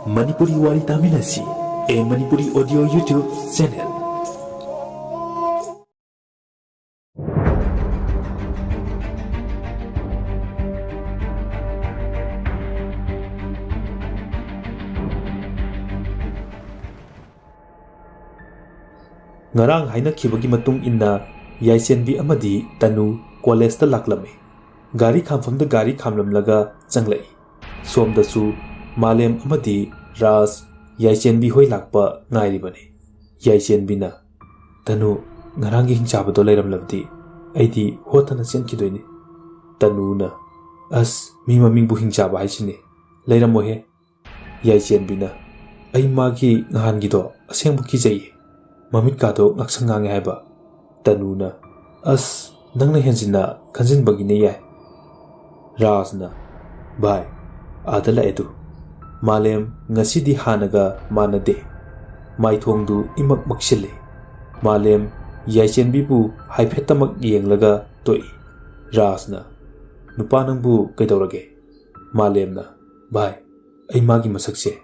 Manipuri Wari Taminasi, a Manipuri audio YouTube channel. Ngarang hainakibagi matung inna Yaisenbi amadi Tanu college ta laklame. Gari khamfamda gari khamlamlaga changlai. Somdasu Malem amadi Ras Yaisenbi hoi lakpa ngairibane. Yaisenbina Tanu ngarangi hingchabado lairamlabdi aidi hotana senkidoine. Tanuna as mi mamingbu hingchaba haisine lairamohe. Yaisenbina ai magi ngahangido asengbu kijai. Mamit kado ngaksangange haiba. Tanuna as nangna hensina kanjin bagine yai. Rasna bai adala edu Malem ngasidi hanaga manade maithongdu imak maksile Malem Yaisenbibu haifetamak yenglaga toi Rasna nupanangbu kaidorage Malemna bai ai magi masakse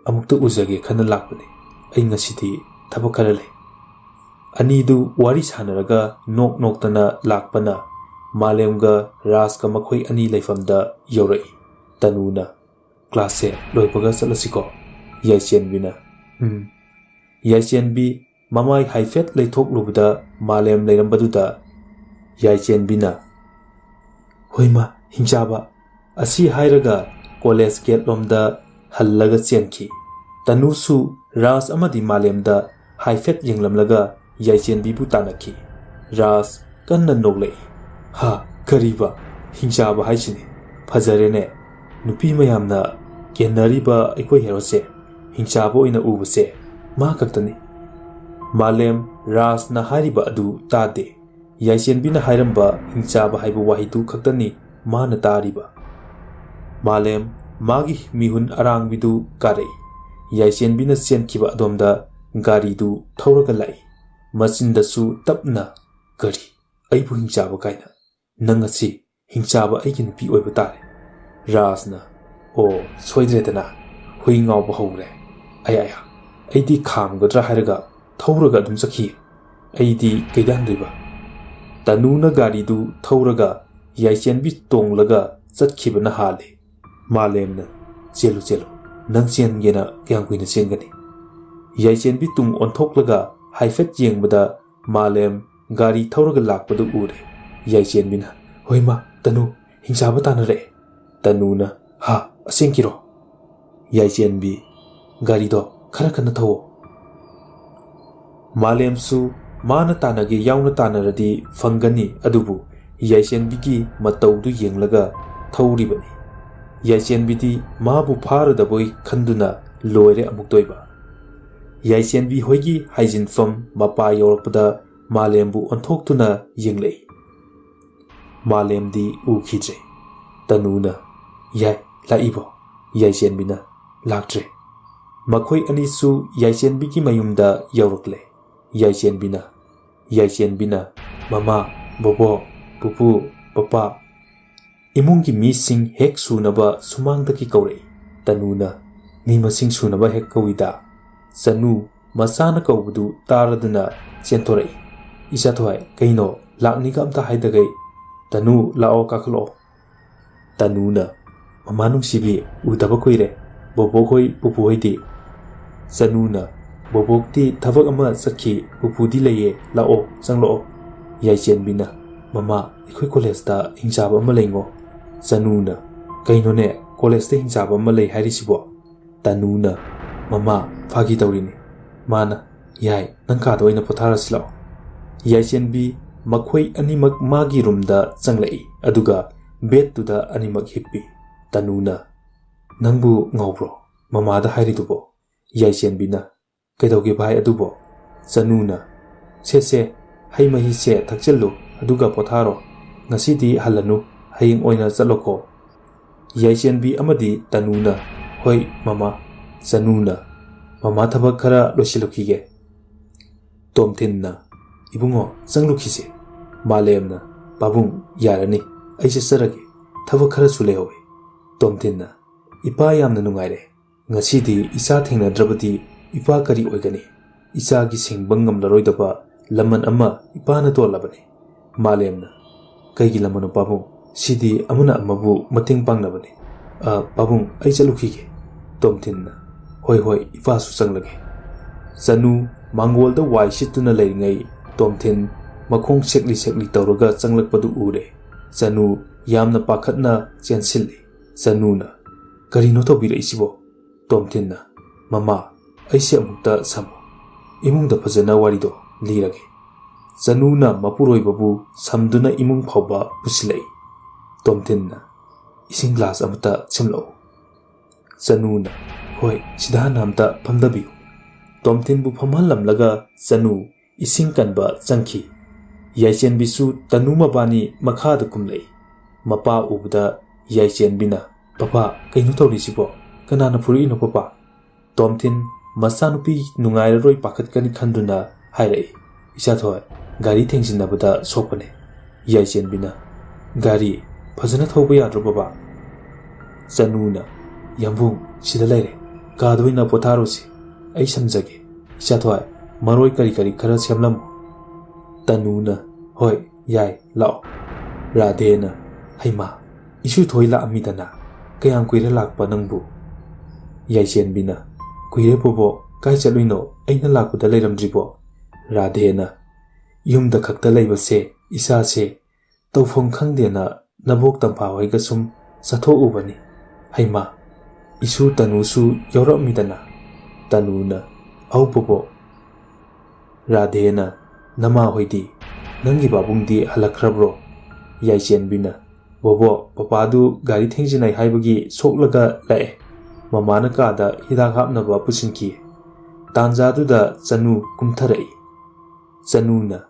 amukta uzage khana lakpane ai ngasidi thaba khara lei Anidu wari sanaraga nok noktana lakpana Malemga Raska makhoi ani laifamda yorai Tanuna classe loipaga salasiko Yaisenbina Yaisenbi mamai haifet leithok lubda Malem leirambaduda Yaisenbina hoima hingchaba asi hairaga college gate lomda hallaga chenki Tanusu Ras amadi Malemda haifet yenglamlaga Yaisenbibu tanaki Ras kanna noglei ha kariba hingchaba haisine fajarene nupi mayamna kenariba aikoi herose hingchaba oina ubase ma kaktani Malem Ras na hariba adu tade Yaisenbina hairamba hingchaba haibu wahidu kaktani ma na tariba Malem magi mihun arangbidu karei Yaisenbina senkiba adomda garidu thauraga lai machindasu tapna gari aibu hingchaba kaina nangasi hingchaba aigi nupi oiba tare Rasna o soidredana hui ngawba howre aya aidi khamgadra hairaga thauraga adum sakhi aidi kaidandoiba Tanuna garidu thauraga Yaisenbi tonglaga chatkibana hale Malemna chelu nang chengena kyangkuina chengani Yaisenbi tung onthoklaga haifet yengbada Malem gari thauraga lakpadu ure Yaisenbina hoima Tanu hingchaba tanare Tanuna ha asenkiro Yaisenbi garido khara kana thawo Malemsu mana tanage yauna tanaradi fangani adubu Yaisenbigi mataudu yenglaga thauribani Yaisenbidi mabu pharadaboi khanduna loire amuktoiba Yaisenbi hoigi haijinfam mapa yorakpada Malembu onthoktuna yenglei Malemdi ukhidre Tanuna yai laibo Yaisenbina laktre makhoi anisu Yaisenbigi mayumda yaurakle Yaisenbina mama bobo pupu papa imungi mising hek sunaba sumangdaki kaurei Tanuna mi masing sunaba hek kawida Sanu masana kawbudu taraduna chenthorei isathwai kaino lakniga amta haidagai Tanu lao kaklo Tanuna mamanung sibi udaba koire bobokoi pupuhoidi Sanuna bobokti thabak ama sakhi pupudi leye lao changlo Yaisenbina mama ikhoi college ta hingchaba ama leingo Sanuna kaino ne college ta hingchaba ama lei hairisibo Tanuna mama phagi tawrini mana yai nangka doina potharasilo Yaisenbi makhoi animak magi rumda changlai aduga bed tuda animak hippi Tanuna nangbu ngawbro mama da hairidubo Yaisenbina kaidoge bai adubo Sanuna se haimahi se thakchellu aduga potharo ngasidi halanu haying oina chaloko Yaisenbi amadi Tanuna hoi mama Sanuna mama thabak khara losilukige Tomthinna ibungo changlukise Malemna babung yarani aise sarage thabak khara sulehowe Tomthinna ipa yamna nungaire Ngasidi isa thengnadrabadi ipa kari oigani. Isa gi singbang ngamlaroidaba laman ama ipana tolabani. Malemna kaigi lamano pabung sidi amuna amabu mateng pangnabani. Pabung ai chalukhige. Tomthinna hoi hoi ipa su changlage. Sanu mangolda wai situna leiringai Tomthin makhong sekli tawraga changlakpadu ure. Sanu yamna pakhatna chensilli. Sanuna karino tawbiraisibo. Tomthinna mama aise amukta samo. Imungda phajana warido lirage. Sanuna mapuroibabu samduna imung phawba pusilai. Tomthinna ising glass amata chimlo. Sanuna hoi sidhana amta phamdabiu. Tomthinbu phamhallamlaga Sanu ising kanba changki. Yaichenbisu tanuma bani makhada kumlei. Mapa ubda Yaichenbina papa kaino tawrisibo kanana phurino papa. Tomthin masanupi nungairaroi pakhatkani khanduna hairai. Isa thoi gari thengsinabada sokpane. Yaichenbina gari phajana thauba yadro baba. Sanuna yambung sida laire kadoina potharosi ai samjage. Isa thoi maroi kari khara semlam. Tanuna hoi yai lao. Radhena haima isu thoi la amidana kayam kuire lakpa nangbu. Yaichenbina kuire bobo kai chaluino aina lakpada leiramdribo. Radhena yumda khakta leibase isa se tawphom khangdena nabok tampa hoiga sum satho ubani. Haima isu tanusu yauramidana. Tanuna au bobo. Radhena nama hoidi nangi babungdi halakrabro. Yaichenbina bobo papadu gari thengsinai haibagi soklaga lae. Mamana kada hidak hapnaba pusinki. Tanjaduda Sanu kumtharai. Sanuna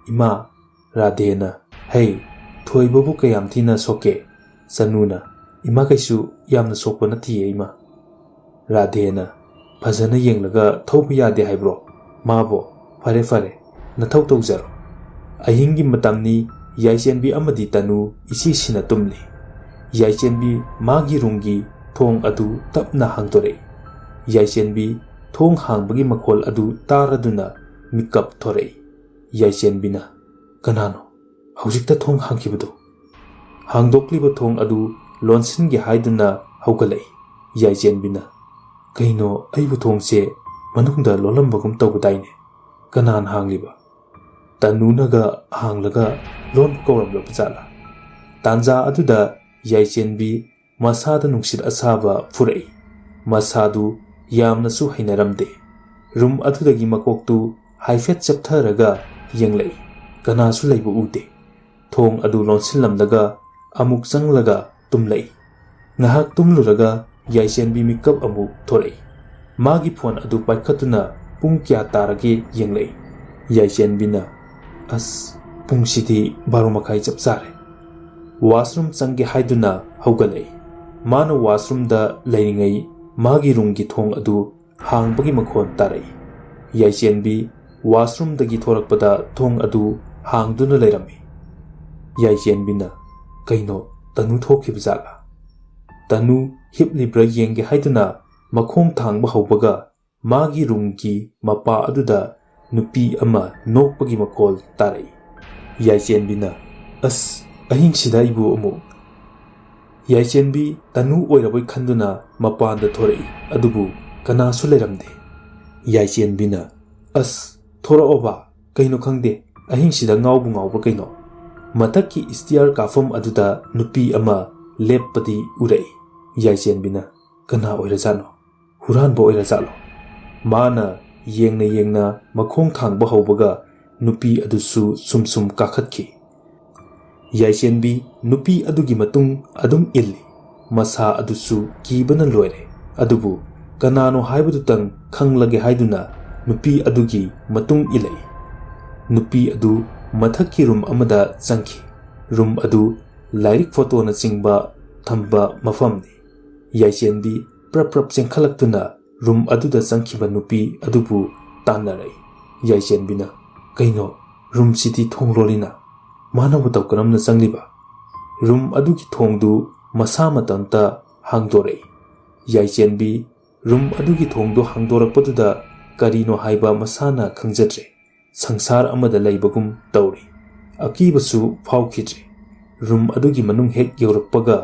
ima Radhena hey thoibabu kayam thina soke. Sanuna ima kaisu yamna sokpa nathiye ima. Radhena phajana yenglaga thauba yade haibro. Mabo fare nathau tawjaro. Ahingi matamni Yaichenbi amadi Tanu isi sina tumli. Yaichenbi magi rungi thong adu tapna hangtore. Yaichenbi thong hangbagi makhol adu taraduna mikap thore. Yaichenbina kanano haujikta thong hangkibadu. Hangdokliba thong adu lonsingi haiduna haugalai. Yaichenbina kaino aibu thongse manungda lolambagum tawbadaine. Kanan hangliba. Tanunaga hanglaga lon kawramlaba jala. Tanja aduda Yaichenbi masada nungsit asaba furai. Masadu yamnasu hainaramde. Rum adudagi makoktu haifet chaptharaga yenglai. Kanasu laiba ude. Thong adu lonsinlamdaga amuk changlaga tumlai. Ngahak tumluraga Yaichenbi mikap amuk thorai. Magi phone adu paikhatuna pung kya tarage yenglai. Yaichenbina as pungsidi baru makai chapsare. Washroom changge haiduna haugalai. Mana washroom da leiringai magi rungi thong adu hangbagi makhon tarai. Yaichenbi washroom dagi thorakpada thong adu hangduna leirami. Yaichenbina kaino Tanu thokibjala. Tanu hiplibra yenge haiduna makhong thangba haubaga magi rungi mapa aduda nupi ama nokpagi makol tarai. Yaichenbina as ahingsida ibu amu. Yaichenbi Tanu oirabai khanduna mapanda thorai adubu kanasu leiramde. Yaichenbina as thoraoba kaino khangde ahingsida ngawba kaino. Mathakki istiar kafam aduda nupi ama leppadi urai. Yaichenbina kana oirajano huranba oirajalo. Mana yengna makhong thangba haubaga nupi adusu sumsum kakhatki. Yaichenbi nupi adugi matung adum illi. Masa adusu kibana loire. Adubu kanano haibadutang khanglage haiduna nupi adugi matung ilai. Nupi adu mathakki room amada changki. Room adu lairik photo na chingba thamba mafamni. Yaichenbi prap chengkhalaktuna room aduda changkhiba nupi adubu tanarai. Yaichenbina kaino room siti thongrolina manabu tawkaramna changliba. Room adugi thongdu masa matanta hangdorei. Yaichenbi rum adugi thongdo hangdorakpaduda karino haiba masana khangjadre sangsar amada leibagum tawri akibasu phawkhidre rum adugi manung hek yaurakpaga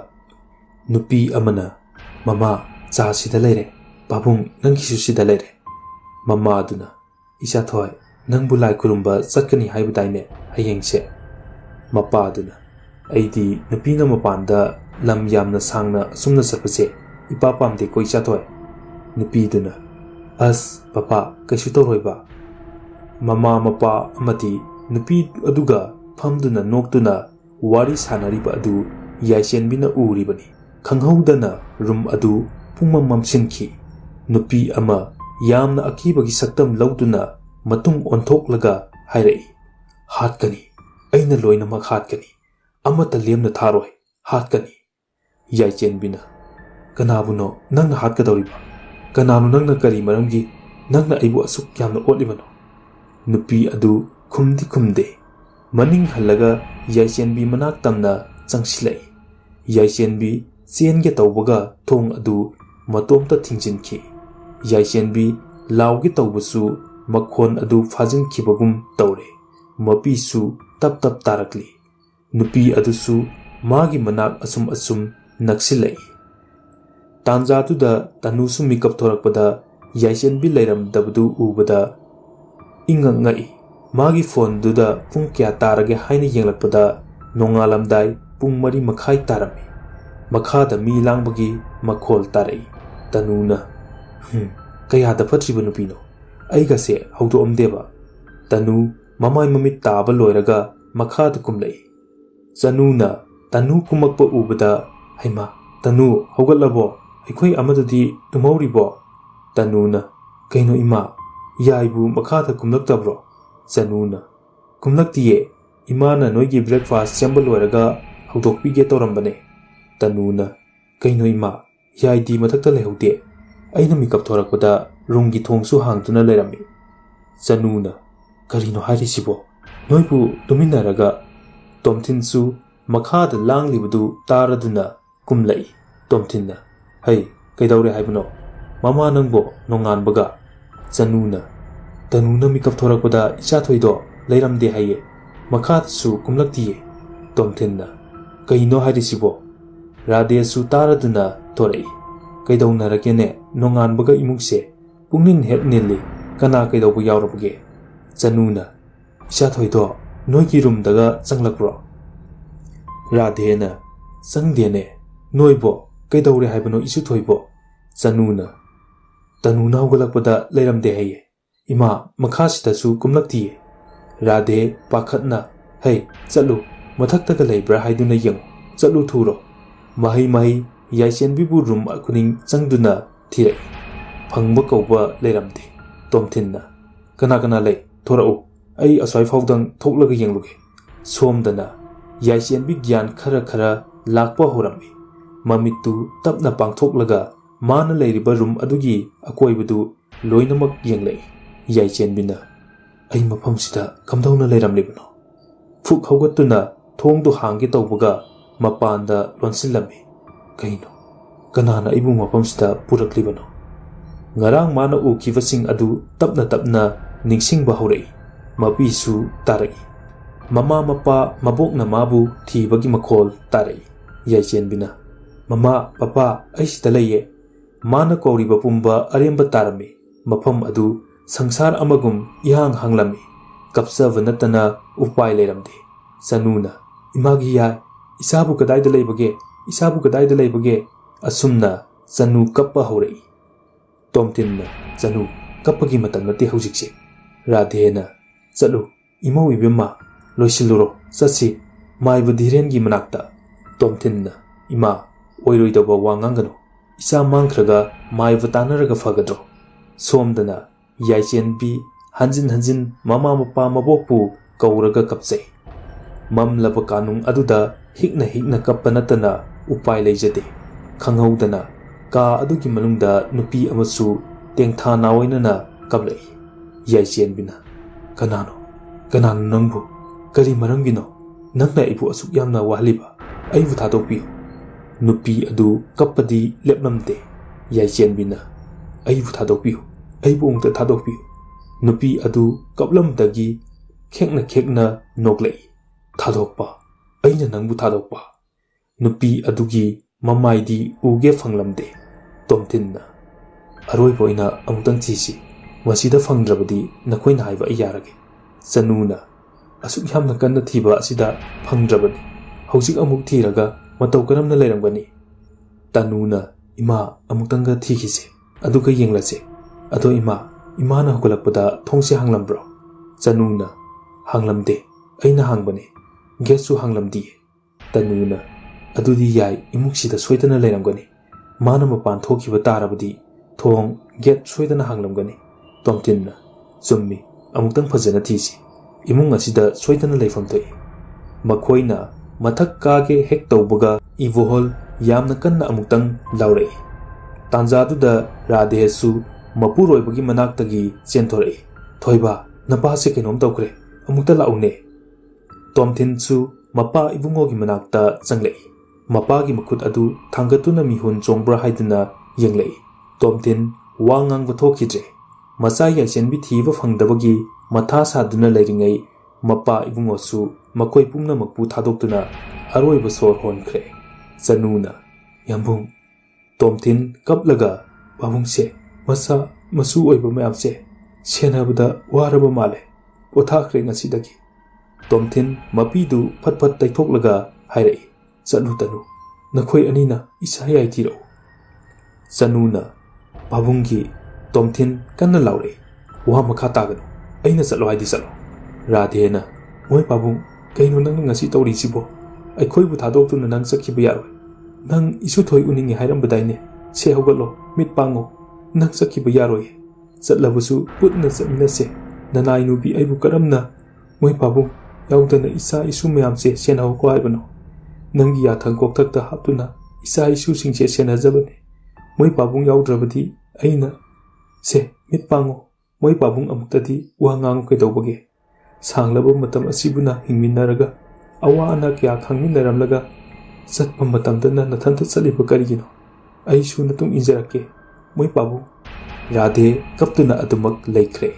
nupi amana mama cha sida leire babung nangkisu sida leire mama aduna isa thoi nangbu lai kurumba chakani haibadaine hayengse mapa aduna aidi nupina mapanda lam yamna sangna sumna sapase ipa pamde koi chathoi nupi duna as papa kaisu toroiba mama mapa amati nupi aduga famduna noktuna wari sanariba adu yaichenbina uribani khanghaudana rum adu pungmam mamsinki nupi ama yamna akibagi saktam lauduna matung onthoklaga hairai hatkani aina loinamak hatkani amata lemna tharoi hatkani yaichenbina kanabuno nangna hatkadoriba kananu nangna kari maramgi nangna aibu asuk yamna otlibano nupi adu khumdi khumde maning halaga yaichenbi manak tamna changsilai yaichenbi chenge tawbaga thong adu matomta thingjinki yaichenbi lawgi tawbusu makhon adu fajinkhibagum tawre mapisu tap tap tarakli nupi adusu magi manak asum asum naksilai tanjatuda tanusu mikap thorakpada yaichenbi leiramdabdu ubada ingangai magi phone duda pung kya tarage haina yenglakpada nongalamdai pung mari makhai tarami makhada mi langbagi makhol tarai tanuna kaya da phatriba nupino aiga se haudo omdeba tanu mamai mamit taba loiraga makhada kumlai chanuna tanu kumakpa ubada haima tanu haugatlabo aikhoi amadadi tumauribo tanuna kaino ima yaibu makhada kumlaktabro chanuna kumlaktiye imana noigi breakfast sembal loiraga haudokpige torambane tanuna kaino ima yaidi mathakta lehaude aina mikap thorakpada rungi thongsu hangtuna leirami chanuna karino hairisibo noibu tuminaraga tomthinsu makhada langlibadu taraduna kumlai tomthinna hai kaidawre haibno mama nangbo nonganbaga chanuna tanuna mikap thorakpada icha thoido leiramde haye makhadasu kumlaktiye tomthinna kaino hairisibo radesu taraduna thorai kaidawnarakene nonganbaga imungse pungnin het nilli kana kaidawbu yaurabge chanuna icha thoido noigi rumdaga changlakro radhena changdene noibo kaidawre haibano isu thoibo chanuna tanuna hogalakpada leiramde haye ima makhasitasu kumlaktiye radhe pakhatna hey chalu mathaktaga leibra haiduna yang chalu thuro mahi mahi yaichenbibu rum akuning changduna thirai phangba kauba leiramde tomthinna kana kana lei thorau ai aswai faudang thoklaga yengluge somdana yaichenbi gyan khara khara lakpa horami mamitu tapna pangthoklaga mana leiriba rum adugi akoibadu loinamak yenglei yaichenbina ai maphamsida kamdawna leiramlibano phuk haugatuna thongdu hangge tawbaga mapanda lonsilami kaino kanana ibu maphamsida puraklibano ngarang mana ukivasing adu tapna tapna ningsingba haurai mapisu tarai mama mapa mabokna mabu thibagi makhol tarai yaichenbina mama papa aisida leye mana koriba pumba aremba tarami mafam adu sangsar amagum ihang hanglami kapsava natana upai leiramde chanuna imagi ya isabu kadaida leibage asumna chanu kappa haurai tomtinna chanu kappagi matam nate haujikse radhena chalu imau ibema loisiluro sasi maiba dhirengi manakta tomtinna ima oiroidaba wangangano isa mangkhraga maiba tanaraga fagadro somdana yaichenbi hanjin mama mapa mabokpu kauraga kapsai mamlaba kanung aduda hikna kappa natana upai leijade khanghaudana ka adugi manungda nupi amasu tengtha nawainana kablai yaichenbina kanano nangbu kari marangino nangna ibu asuk yamna wahliba aibu thadokpi nupi adu kappadi lepnamte yaichenbina ꯑꯩꯕꯨ ꯊꯥꯗꯣꯛꯄꯤꯌꯨ ꯑꯩꯕꯨ ꯑꯃꯨꯛꯇ ꯊꯥꯗꯣꯛꯄꯤꯌꯨ ꯅꯨꯄꯤ ꯑꯗꯨ ꯀꯞꯂꯝꯕꯗꯒꯤ ꯈꯦꯛꯅ ꯅꯣꯛꯂꯛꯏ ꯊꯥꯗꯣꯛꯄ ꯑꯩꯅ ꯅꯪꯕꯨ ꯊꯥꯗꯣꯛꯄ ꯅꯨꯄꯤ ꯑꯗꯨꯒꯤ ꯃꯃꯥꯏꯗꯤ ꯎꯒꯦ ꯐꯪꯂꯝꯗꯦ ꯇꯣꯝꯊꯤꯟꯅ ꯑꯔꯣꯏꯕ ꯑꯣꯏꯅ ꯑꯃꯨꯛꯇꯪ ꯊꯤꯁꯤ ꯃꯁꯤꯗ ꯐꯪꯗ꯭ꯔꯕꯗꯤ ꯅꯈꯣꯏꯅ ꯍꯥꯏꯕ ꯑꯩ ꯌꯥꯔꯒꯦ ꯆꯅꯨꯅ ꯑꯁꯨꯛ ꯌꯥꯝꯅ ꯀꯟꯅ ꯊꯤꯕ ꯑꯁꯤꯗ ꯐꯪꯗ꯭ꯔꯕꯅꯤ ꯍꯧꯖꯤꯛ ꯑꯃꯨꯛ ꯊꯤꯔꯒ ꯃꯇꯧ ꯀꯔꯝꯅ ꯂꯩꯔꯝꯒꯅꯤ ꯇꯅꯨꯅ ꯏꯃꯥ ꯑꯃꯨꯛꯇꯪꯒ ꯊꯤꯈꯤꯁꯦ ꯑꯗꯨꯒ ꯌꯦꯡꯂꯁꯦ ꯑꯗꯣ ꯏꯃꯥꯅ ꯍꯧꯒꯠꯂꯛꯄꯗ ꯊꯣꯡꯁꯦ ꯍꯥꯡꯂꯝꯕ꯭ꯔꯣ ꯆꯅꯨꯅ ꯍꯥꯡꯂꯝꯗꯦ ꯑꯩꯅ ꯍꯥꯡꯕꯅꯦ ꯒꯦꯠꯁꯨ ꯍꯥꯡꯂꯝꯗꯤꯌꯦ ꯇꯅꯨꯅ ꯑꯗꯨꯗꯤ ꯌꯥꯏ ꯏꯃꯨꯡꯁꯤꯗ ꯁꯣꯏꯗꯅ ꯂꯩꯔꯝꯒꯅꯤ ꯃꯥꯅ ꯃꯄꯥꯟ ꯊꯣꯛꯈꯤꯕ ꯇꯥꯔꯕꯗꯤ ꯊꯣꯡ ꯒꯦꯠ ꯁꯣꯏꯗꯅ ꯍꯥꯡꯂꯝꯒꯅꯤ ꯇꯣꯝꯊꯤꯟꯅ ꯆꯨꯝꯃꯤ ꯑꯃꯨꯛꯇꯪ ꯐꯖꯅ ꯊꯤꯁꯤ ꯏꯃꯨꯡ ꯑꯁꯤꯗ ꯁꯣꯏꯗꯅ ꯂꯩꯐꯝ ꯊꯣꯛꯏ ꯃꯈꯣꯏꯅ ꯃꯊꯛ ꯀꯥꯒꯦ ꯍꯦꯛ ꯇꯧꯕꯒ ꯏꯕꯣꯍꯜ ꯌꯥꯝꯅ ꯀꯟꯅ ꯑꯃꯨꯛꯇꯪ ꯂꯥꯎꯔꯛꯏ ꯇꯥꯟꯖꯥꯗꯨꯗ ꯔꯥꯙꯦꯁꯨ ꯃꯄꯨꯔꯣꯏꯕꯒꯤ ꯃꯅꯥꯛꯇꯒꯤ ꯆꯦꯟꯊꯣꯔꯛꯏ ꯊꯣꯏꯕ ꯅꯄꯥꯁꯦ ꯀꯩꯅꯣꯝ ꯇꯧꯈ꯭ꯔꯦ ꯑꯃꯨꯛꯇ ꯂꯥꯛꯎꯅꯦ ꯇꯣꯝꯊꯤꯟꯁꯨ ꯃꯄꯥ ꯏꯕꯨꯡꯉꯣꯒꯤ ꯃꯅꯥꯛꯇ ꯆꯪꯂꯛꯏ ꯃꯄꯥꯒꯤ ꯃꯈꯨꯠ ꯑꯗꯨ ꯊꯥꯡꯒꯠꯇꯨꯅ ꯃꯤꯍꯨꯟ ꯆꯣꯡꯕ꯭ꯔꯥ ꯍꯥꯏꯗꯨꯅ ꯌꯦꯡꯂꯛꯏ ꯇꯣꯝꯊꯤꯟ ꯋꯥ ꯉꯥꯡꯕ ꯊꯣꯛꯈꯤꯗ꯭ꯔꯦ ꯃꯆꯥ ꯌꯥꯏꯁꯦꯟꯕꯤ ꯊꯤꯕ ꯐꯪꯗꯕꯒꯤ ꯃꯊꯥ ꯁꯥꯗꯨꯅ ꯂꯩꯔꯤꯉꯩ ꯃꯄꯥ ꯏꯕꯨꯡꯉꯣꯁꯨ ꯃꯈꯣꯏ ꯄꯨꯝꯅꯃꯛꯄꯨ ꯊꯥꯗꯣꯛꯇꯨꯅ ꯑꯔꯣꯏꯕ ꯁꯣꯔ ꯍꯣꯟꯈ꯭ꯔꯦ ꯆꯅꯨꯅ ꯌꯥꯝꯕꯨꯡ ꯇꯣꯝꯊꯤꯟ ꯀꯞꯂꯒ ꯄꯥꯕꯨꯡꯁꯦ ꯃꯆꯥ ꯃꯁꯨ ꯑꯣꯏꯕ ꯃꯌꯥꯝꯁꯦ ꯁꯦꯟꯅꯕꯗ ꯋꯥꯔꯕ ꯃꯥꯜꯂꯦ ꯄꯣꯊꯥꯈ꯭ꯔꯦ ꯉꯁꯤꯗꯒꯤ ꯇꯣꯝꯊꯤꯟ ꯃꯄꯤꯗꯨ ꯐꯠ ꯐꯠ ꯇꯩꯊꯣꯛꯂꯒ ꯍꯥꯏꯔꯛꯏ ꯆꯠꯂꯨ ꯇꯅꯨ ꯅꯈꯣꯏ ꯑꯅꯤꯅ ꯏꯁꯥ ꯌꯥꯏꯊꯤꯔꯛꯎ ꯆꯅꯨꯅ ꯄꯥꯕꯨꯡꯒꯤ ꯇꯣꯝꯊꯤꯟ ꯀꯟꯅ ꯂꯥꯎꯔꯛꯏ ꯋꯥ ꯃꯈꯥ ꯇꯥꯒꯅꯨ ꯑꯩꯅ ꯆꯠꯂꯣ ꯍꯥꯏꯗꯤ ꯆꯠꯂꯣ ꯔꯥꯙꯦꯅ ꯃꯣꯏ ꯄꯥꯕꯨꯡ ꯀꯩꯅꯣ ꯅꯪꯅ ꯉꯁꯤ ꯇꯧꯔꯤꯁꯤꯕꯣ ꯑꯩꯈꯣꯏꯕꯨ ꯊꯥꯗꯣꯛꯇꯨꯅ ꯅꯪ ꯆꯠꯈꯤꯕ ꯌꯥꯔꯣꯏ ꯅꯪ ꯏꯁꯨꯊꯣꯏ ꯎꯅꯤꯡꯉꯤ ꯍꯥꯏꯔꯝꯕꯗꯥꯏꯅꯦ ꯁꯦ ꯍꯧꯒꯠꯂꯣ ꯃꯤꯠ ꯄꯥꯡꯉꯣ ꯅꯪ ꯆꯠꯈꯤꯕ ꯌꯥꯔꯣꯏ ꯆꯠꯂꯕꯁꯨ ꯄꯨꯟꯅ ꯆꯠꯃꯤꯟꯅꯁꯦ ꯅꯅꯥꯏ ꯅꯨꯄꯤ ꯑꯩꯕꯨ ꯀꯔꯝꯅ ꯃꯣꯏ ꯄꯥꯕꯨꯡ ꯌꯥꯎꯗꯅ ꯏꯆꯥ ꯏꯁꯨ ꯃꯌꯥꯝꯁꯦ ꯁꯦꯟꯅꯍꯧꯀꯣ ꯍꯥꯏꯕꯅꯣ ꯅꯪꯒꯤ ꯌꯥꯊꯪ ꯀꯣꯛꯊꯛꯇ ꯍꯥꯞꯇꯨꯅ ꯏꯆꯥ ꯏꯁꯨꯁꯤꯡꯁꯦ ꯁꯦꯟꯅꯖꯕꯅꯤ ꯃꯣꯏ ꯄꯥꯕꯨꯡ ꯌꯥꯎꯗ꯭ꯔꯕꯗꯤ ꯑꯩꯅ ꯁꯦ ꯃꯤꯠ ꯄꯥꯡꯉꯣ ꯃꯣꯏ ꯄꯥꯕꯨꯡ ꯑꯃꯨꯛꯇꯗꯤ ꯋꯥ ꯉꯥꯡꯉꯨ ꯀꯩꯗꯧꯕꯒꯦ ꯁꯥꯡꯂꯕ ꯃꯇꯝ ꯑꯁꯤꯕꯨꯅ ꯍꯤꯡꯃꯤꯟꯅꯔꯒ ꯑꯋꯥ ꯑꯅꯥ ꯀꯌꯥ ꯈꯪꯃꯤꯟꯅꯔꯝꯂꯒ ꯆꯠꯄ ꯃꯇꯝꯗꯅ ꯅꯊꯟꯇ ꯆꯠꯂꯤꯕ ꯀꯔꯤꯒꯤꯅꯣ ꯑꯩꯁꯨ ꯃꯇꯨꯡ ꯏꯟꯖꯔꯛꯀꯦ ꯃꯣꯏ ꯄꯥꯕꯨꯡ ꯔꯥꯙꯦ ꯀꯞꯇꯨꯅ ꯑꯗꯨꯃꯛ ꯂꯩꯈ꯭ꯔꯦ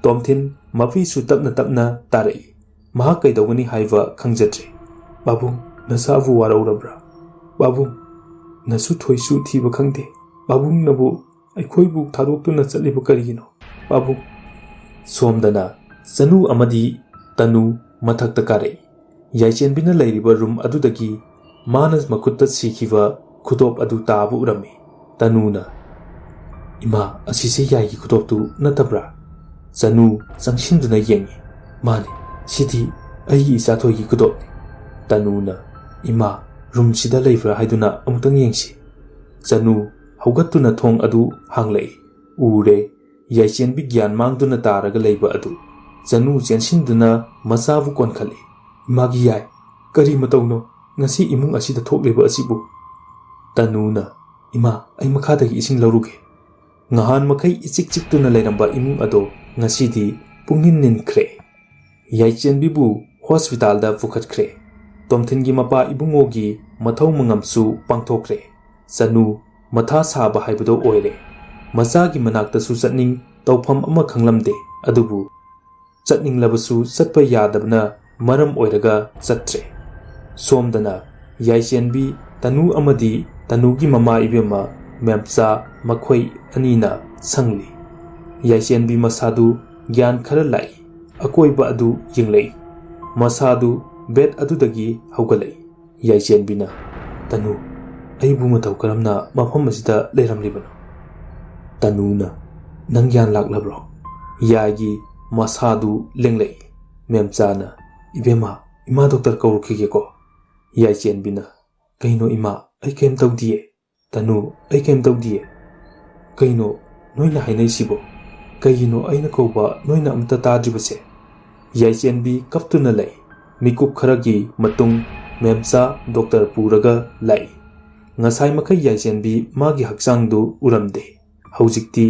ꯇꯣꯝꯊꯤꯟ ꯃꯄꯤꯁꯨ ꯇꯞꯅ ꯇꯞꯅ ꯇꯥꯔꯛꯏ ꯃꯍꯥꯛ ꯀꯩꯗꯧꯒꯅꯤ ꯍꯥꯏꯕ ꯈꯪꯖꯗ꯭ꯔꯦ ꯄꯥꯕꯨꯡ ꯅꯁꯥꯕꯨ ꯋꯥꯔꯧꯔꯕ꯭ꯔꯥ ꯄꯥꯕꯨꯡ ꯅꯁꯨ ꯊꯣꯏꯁꯨ ꯊꯤꯕ ꯈꯪꯗꯦ ꯄꯥꯕꯨꯡꯅꯕꯨ ꯑꯩꯈꯣꯏꯕꯨ ꯊꯥꯗꯣꯛꯇꯨꯅ ꯆꯠꯂꯤꯕ ꯀꯔꯤꯒꯤꯅꯣ ꯄꯥꯕꯨꯡ ꯁꯣꯝꯗꯅ ꯆꯅꯨ ꯑꯃꯗꯤ ꯇꯅꯨ ꯃꯊꯛꯇ ꯀꯥꯔꯛꯏ ꯌꯥꯏꯆꯦꯟꯕꯤꯅ ꯂꯩꯔꯤꯕ ꯔꯨꯝ ꯑꯗꯨꯗꯒꯤ ꯃꯥꯅ ꯃꯈꯨꯠꯇ ꯁꯤꯈꯤꯕ ꯈꯨꯗꯣꯞ ꯑꯗꯨ ꯇꯥꯕ ꯎꯔꯝꯃꯤ ꯇꯅꯨꯅ ꯏꯃꯥ ꯑꯁꯤꯁꯦ ꯌꯥꯏꯒꯤ ꯈꯨꯗꯣꯞꯇꯨ ꯅꯠꯇꯕ꯭ꯔꯥ ꯆꯅꯨ ꯆꯪꯁꯤꯟꯗꯨꯅ ꯌꯦꯡꯉꯤ ꯃꯥꯅꯤ ꯁꯤꯗꯤ ꯑꯩꯒꯤ ꯏꯆꯥꯊꯣꯏꯒꯤ ꯈꯨꯗꯣꯞꯅꯤ ꯇꯅꯨꯅ ꯏꯃꯥ ꯔꯨꯝꯁꯤꯗ ꯂꯩꯕ꯭ꯔꯥ ꯍꯥꯏꯗꯨꯅ ꯑꯃꯨꯛꯇꯪ ꯌꯦꯡꯁꯤ ꯆꯅꯨ ꯍꯧꯒꯠꯇꯨꯅ ꯊꯣꯡ ꯑꯗꯨ ꯍꯥꯡꯂꯛꯏ ꯎꯔꯦ ꯌꯥꯏꯆꯦꯟꯕꯤ ꯒ꯭ꯌꯥꯟ ꯃꯥꯡꯗꯨꯅ ꯇꯥꯔꯒ ꯂꯩꯕ ꯑꯗꯨ ꯆꯅꯨ ꯆꯦꯟꯁꯤꯟꯗꯨꯅ ꯃꯆꯥꯕꯨ ꯀꯣꯟꯈꯠꯂꯤ ꯏꯃꯥꯒꯤ ꯌꯥꯏ ꯀꯔꯤ ꯃꯇꯧꯅꯣ ꯉꯁꯤ ꯏꯃꯨꯡ ꯑꯁꯤꯗ ꯊꯣꯛꯂꯤꯕ ꯑꯁꯤꯕꯨ ꯇꯅꯨꯅ ꯏꯃꯥ ꯑꯩ ꯃꯈꯥꯗꯒꯤ ꯏꯁꯤꯡ ꯂꯧꯔꯨꯒꯦ ꯉꯍꯥꯟ ꯃꯈꯩ ꯏꯆꯤꯛ ꯆꯤꯛꯇꯨꯅ ꯂꯩꯔꯝꯕ ꯏꯃꯨꯡ ꯑꯗꯣ ꯉꯁꯤꯗꯤ ꯄꯨꯡꯅꯤꯟ ꯅꯤꯟꯈ꯭ꯔꯦ ꯌꯥꯏꯆꯦꯟꯕꯤꯕꯨ ꯍꯣꯁꯄꯤꯇꯥꯜꯗ ꯄꯨꯈꯠꯈ꯭ꯔꯦ ꯇꯣꯝꯊꯤꯟꯒꯤ ꯃꯄꯥ ꯏꯕꯨꯡꯉꯣꯒꯤ ꯃꯊꯧ ꯃꯉꯝꯁꯨ ꯄꯥꯡꯊꯣꯛꯈ꯭ꯔꯦ ꯆꯅꯨ ꯃꯊꯥ ꯁꯥꯕ ꯍꯥꯏꯕꯗꯣ ꯑꯣꯏꯔꯦ ꯃꯆꯥꯒꯤ ꯃꯅꯥꯛꯇꯁꯨ ꯆꯠꯅꯤꯡ ꯇꯧꯐꯝ ꯑꯃ ꯈꯪꯂꯝꯗꯦ ꯑꯗꯨꯕꯨ ꯆꯠꯅꯤꯡꯂꯕꯁꯨ ꯆꯠꯄ ꯌꯥꯗꯕꯅ ꯃꯔꯝ ꯑꯣꯏꯔꯒ ꯆꯠꯇ꯭ꯔꯦ ꯁꯣꯝꯗꯅ ꯌꯥꯏꯆꯦꯟꯕꯤ ꯇꯅꯨ ꯑꯃꯗꯤ ꯇꯅꯨꯒꯤ ꯃꯃꯥ ꯏꯕꯦꯝꯃ ꯃꯦꯝꯆꯥ ꯃꯈꯣꯏ ꯑꯅꯤꯅ ꯁꯪꯂꯤ ꯌꯥꯏꯆꯦꯟꯕꯤ ꯃꯁꯥꯗꯨ ꯒ꯭ꯌꯥꯟ ꯈꯔ ꯂꯥꯛꯏ ꯑꯀꯣꯏꯕ ꯑꯗꯨ ꯌꯦꯡꯂꯛꯏ ꯃꯁꯥꯗꯨ ꯕꯦꯠ ꯑꯗꯨꯗꯒꯤ ꯍꯧꯒꯠꯂꯛꯏ ꯌꯥꯏꯆꯦꯟꯕꯤꯅ ꯇꯅꯨ ꯑꯩꯕꯨ ꯃꯇꯧ ꯀꯔꯝꯅ ꯃꯐꯝ ꯑꯁꯤꯗ ꯂꯩꯔꯝꯂꯤꯕꯅꯣ ꯇꯅꯨꯅ ꯅꯪ ꯒ꯭ꯌꯥꯟ ꯂꯥꯛꯂꯕ꯭ꯔꯣ ꯌꯥꯏꯒꯤ ꯃꯁꯥꯗꯨ ꯂꯦꯡꯂꯛꯏ ꯃꯦꯝꯆꯥꯅ ꯏꯕꯦꯝꯃ ꯏꯃꯥ ꯗꯣꯛꯇꯔ ꯀꯧꯔꯛꯈꯤꯒꯦꯀꯣ ꯌꯥꯏꯆꯦꯟꯕꯤꯅ ꯀꯩꯅꯣ ꯏꯃꯥ ꯑꯩ ꯀꯩꯝ ꯇꯧꯗꯤꯌꯦ ꯇꯅꯨ ꯑꯩ ꯀꯩꯝ ꯇꯧꯗꯤꯌꯦ ꯀꯩꯅꯣ ꯅꯣꯏꯅ ꯍꯥꯏꯅꯩꯁꯤꯕꯣ ꯀꯩꯒꯤꯅꯣ ꯑꯩꯅ ꯀꯧꯕ ꯅꯣꯏꯅ ꯑꯝꯇ ꯇꯥꯗ꯭ꯔꯤꯕꯁꯦ ꯌꯥꯏꯆꯦꯟꯕꯤ ꯀꯞꯇꯨꯅ ꯂꯩ ꯃꯤꯀꯨꯞ ꯈꯔꯒꯤ ꯃꯇꯨꯡ ꯃꯦꯝꯆꯥ ꯗꯣꯛꯇꯔ ꯄꯨꯔꯒ ꯂꯥꯛꯏ ꯉꯁꯥꯏ ꯃꯈꯩ ꯌꯥꯏꯆꯦꯟꯕꯤ ꯃꯥꯒꯤ ꯍꯛꯆꯥꯡꯗꯨ ꯎꯔꯝꯗꯦ ꯍꯧꯖꯤꯛꯇꯤ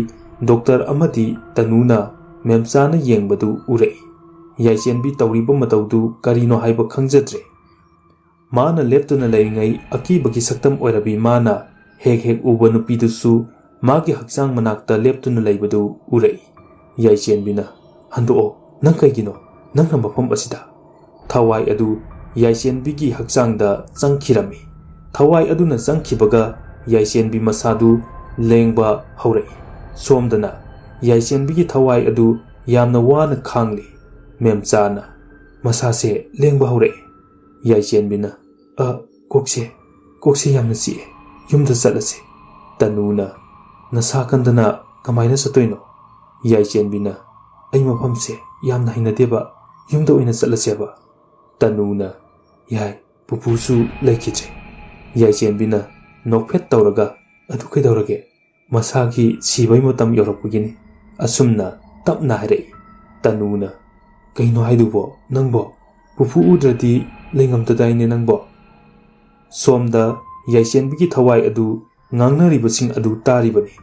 ꯗꯣꯛꯇꯔ ꯑꯃꯗꯤ ꯇꯅꯨꯅ ꯃꯦꯝꯆꯥꯅ ꯌꯦꯡꯕꯗꯨ ꯎꯔꯛꯏ ꯌꯥꯏꯆꯦꯟꯕꯤ ꯇꯧꯔꯤꯕ ꯃꯇꯧꯗꯨ ꯀꯔꯤꯅꯣ ꯍꯥꯏꯕ ꯈꯪꯖꯗ꯭ꯔꯦ ꯃꯥꯅ ꯂꯦꯞꯇꯨꯅ ꯂꯩꯔꯤꯉꯩ ꯑꯀꯤꯕꯒꯤ ꯁꯛꯇꯝ ꯑꯣꯏꯔꯕꯤ ꯃꯥꯅ ꯍꯦꯛ ꯍꯦꯛ ꯎꯕ ꯅꯨꯄꯤꯗꯨꯁꯨ मागी हक्चांग मनाक्ता लेप्तुना लैबदु उरई याइचेनबिना हंदोओ नंग कैगिनो नंगना मफम असिदा थवाई अदु याइचेनबिगी हक्चांगदा चंगखिरमी थवाई अदुना चंगखिबगा याइचेनबि मसादु लेंगबा हौरई सोमदना याइचेनबिगी थवाई अदु यामना वाना खांगली मेमचाना मसासे लेंगबा हौरई याइचेनबिना कोक्से यामना चिए युमदा चलसे तनुना नसाकंदना कमाइना चतोइनो याइचेनबिना ऐ मफमसे यामना हिनदेबा युमदा ओइना चलसेबा तनुना याय पुपुसु लेखिचे याइचेनबिना नोफेट तौरगा अदु कैदौरगे मसागी सिबै मतम यौरपगिनी असुमना तपना हरे तनुना कैनो हाइदुबो नंगबो पुपु उद्रदी लेंगमतदाइने नंगबो सोमदा याइचेनबिगी थवाई अदु ngangnaribasing adu taribani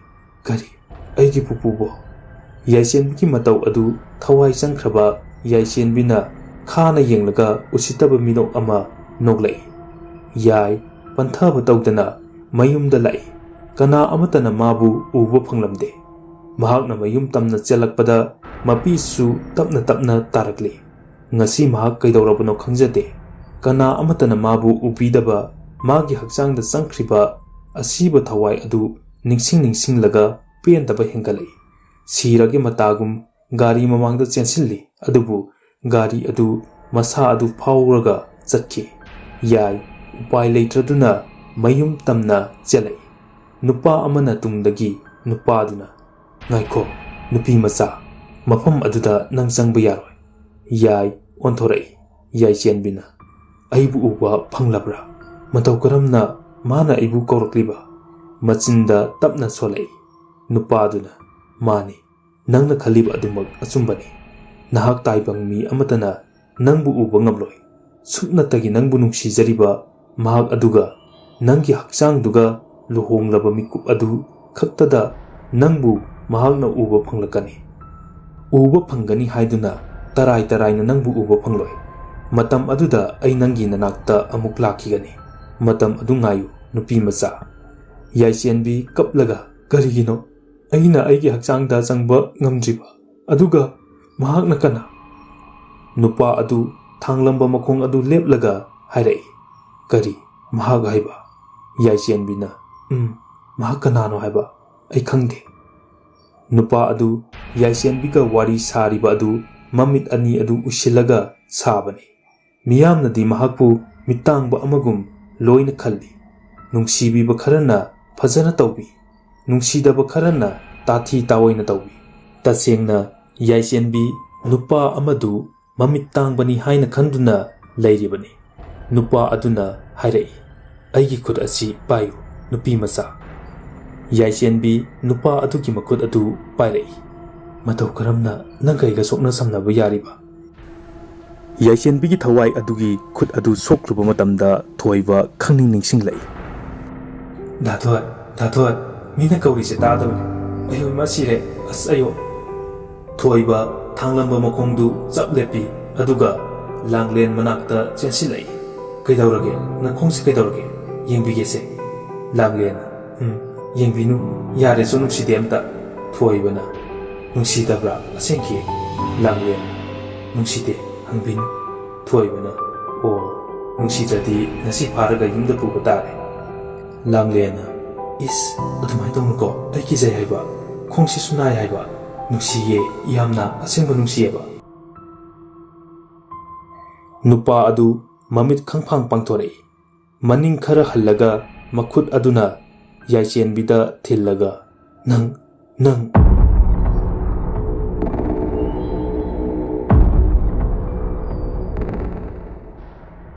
kari aigi pupubo yaichenbigi matau adu thawai changkhraba yaichenbina khana yenglaga usitaba minok ama noglai yai panthaba tawdana mayumda lai kana amatana mabu uba phanglamde mahakna mayum tamna chelakpada mapisu tapna tarakli ngasi mahak kaidorabano khangjade kana amatana mabu upidaba magi hakchangda changkhriba असीब थवाई अदु निंगसिंग लगा pen तब हेंगलई सीरगे मतगुम गारी ममांगदा चेंसिल्ली अदुबु गारी अदु मसा अदु फावरगा चटके याय उपाय लेत्रदुना मयुम तमना चलई नुपा अमना तुंगदगी नुपा दुना ngaiko nupi macha mafam aduda nang changba yaroi yai onthorei yai chenbina aibu uba phanglabra matau karamna माना इबु कौरक्लिबा मचिंदा तपना सोलै नुपादुना मानी नंगना खलिबा अदुमक अचुंबनी नहाक ताइबंग मी अमतना नंगबु उबा ngamloi सुक्नतगी नंगबु नुंगसिजरिबा महाक अदुगा नंगी हक्चांगदुगा लुहोंगलबा मिकुप अदु खक्तदा नंगबु महाकना उबा फंगलकनी उबा फंगनी हाइदुना तराई नंगबु उबा फंगलoi मतम अदुदा ऐ नंगी ननाक्ता अमुक लाखिगनी मतम अदु ngayu nupi macha yaichenbi kaplaga karigino aina aigi hakchangda changba ngamdriba aduga mahakna kana nupa adu thanglamba makhong adu leplaga hairai kari mahag haiba yaichenbina mahak kana no haiba ai khangde nupa adu yaichenbi ga wari sariba adu mamit ani adu usilaga sabani miyamna di mahakpu mitangba amagum lion खल्ली नुंगसीबीबा खरना फजना तौबी नुंगसीदबा खरना ताथी तावोइना तौबी तसेंगना याइचेनबी नुपा अमदु ममित तांगबनी हाइना खंदुना लैरिबनी नुपा अदुना हाइरई अइगी खुद असि पायु नुपी मचा याइचेनबी नुपा अदुगी मखुद अदु पाइरई मतौ करमना नंगैगा सोकना समनबा यारिबा याइचेनबिगी थवाई अदुगी खुद अदु सोक्रुबा मतमदा थोइबा खंगनिंग निंगसिंगलै दाथोय मीना कौरिसे तादबने अयो मासिरे अस अयो थोइबा थांगलंबा मखोंदु चपलेपी अदुगा लांगलेन मनाक्ता चेंसिलै कैदौरगे नखोंसे कैदौरगे येंबिगेसे लांगलेन येंबिनु यारे सो नुंसिदे अमता थोइबना नुंसिदब्रा असेंखि लांगलेन नुंसिदे हंबिनु थोइबना ओ नुंसिद्रदी नसी फारगा युमदा पुबा तारे लांगलेना इस अदुमाय तौनको अइ किजै हाइबा खोंसि सुनाय हाइबा नुंसिये यामना असेंबा नुंसियेबा नुपा अदु ममित खंफांग पांगथोरई मनिंग खरा हल्लगा मखुद अदुना याइचेनबिदा थिल्लगा नंग